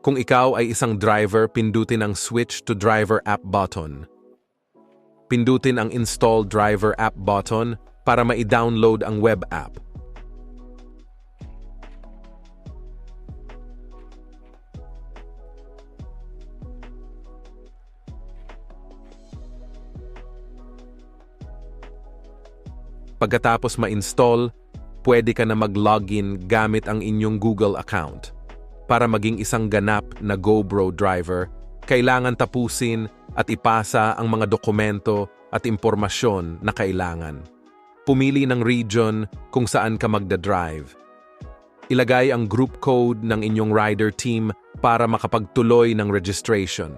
Kung ikaw ay isang driver, pindutin ang Switch to Driver App button. Pindutin ang Install Driver App button para ma-download ang web app. Pagkatapos ma-install, pwede ka na mag-login gamit ang inyong Google account. Para maging isang ganap na GoBro driver, kailangan tapusin at ipasa ang mga dokumento at impormasyon na kailangan. Pumili ng region kung saan ka magdadrive. Ilagay ang group code ng inyong rider team para makapagtuloy ng registration.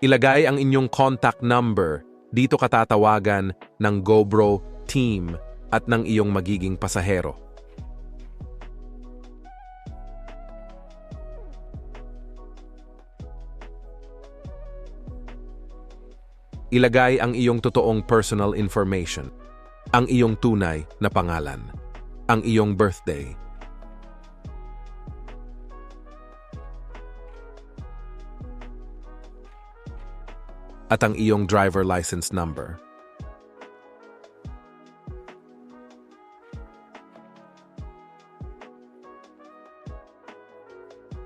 Ilagay ang inyong contact number. Dito ka tatawagan ng GoBro team at ng iyong magiging pasahero. Ilagay ang iyong totoong personal information, ang iyong tunay na pangalan, ang iyong birthday, at ang iyong driver license number.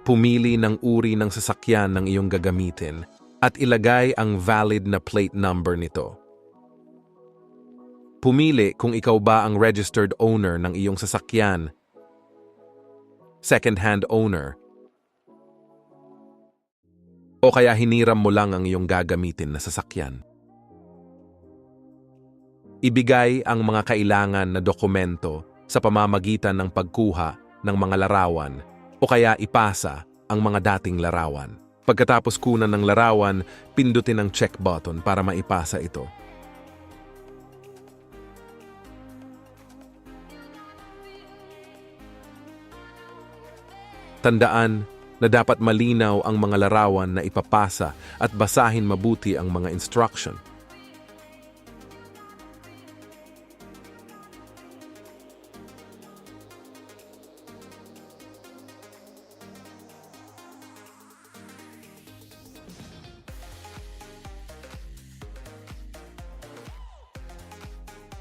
Pumili ng uri ng sasakyan ng iyong gagamitin at ilagay ang valid na plate number nito. Pumili kung ikaw ba ang registered owner ng iyong sasakyan, second-hand owner, o kaya hiniram mo lang ang iyong gagamitin na sasakyan. Ibigay ang mga kailangan na dokumento sa pamamagitan ng pagkuha ng mga larawan o kaya ipasa ang mga dating larawan. Pagkatapos kunan ng larawan, pindutin ang check button para maipasa ito. Tandaan na dapat malinaw ang mga larawan na ipapasa at basahin mabuti ang mga instruction.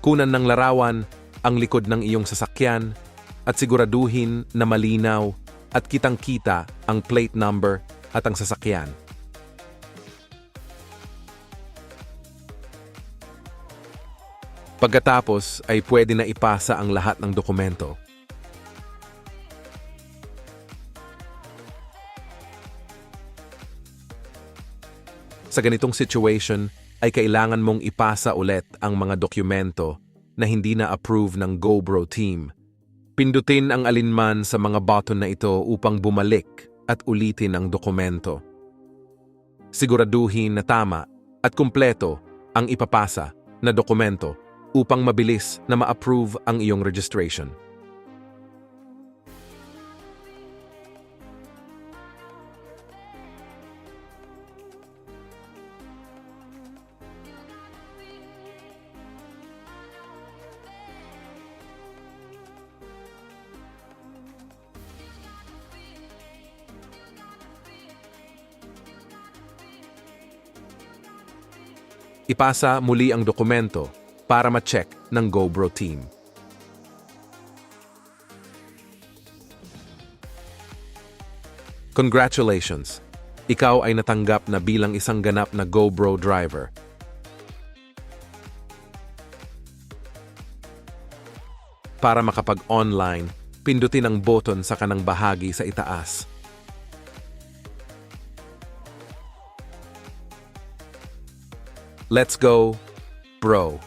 Kunan ng larawan ang likod ng iyong sasakyan at siguraduhin na malinaw at kitang-kita ang plate number at ang sasakyan. Pagkatapos ay pwede na ipasa ang lahat ng dokumento. Sa ganitong situation, ay kailangan mong ipasa ulit ang mga dokumento na hindi na-approve ng GoBro team. Pindutin ang alinman sa mga button na ito upang bumalik at ulitin ang dokumento. Siguraduhin na tama at kumpleto ang ipapasa na dokumento upang mabilis na ma-approve ang iyong registration. Ipasa muli ang dokumento para ma-check ng GoBro team. Congratulations! Ikaw ay natanggap na bilang isang ganap na GoBro driver. Para makapag-online, pindutin ang button sa kanang bahagi sa itaas. Let's go, bro!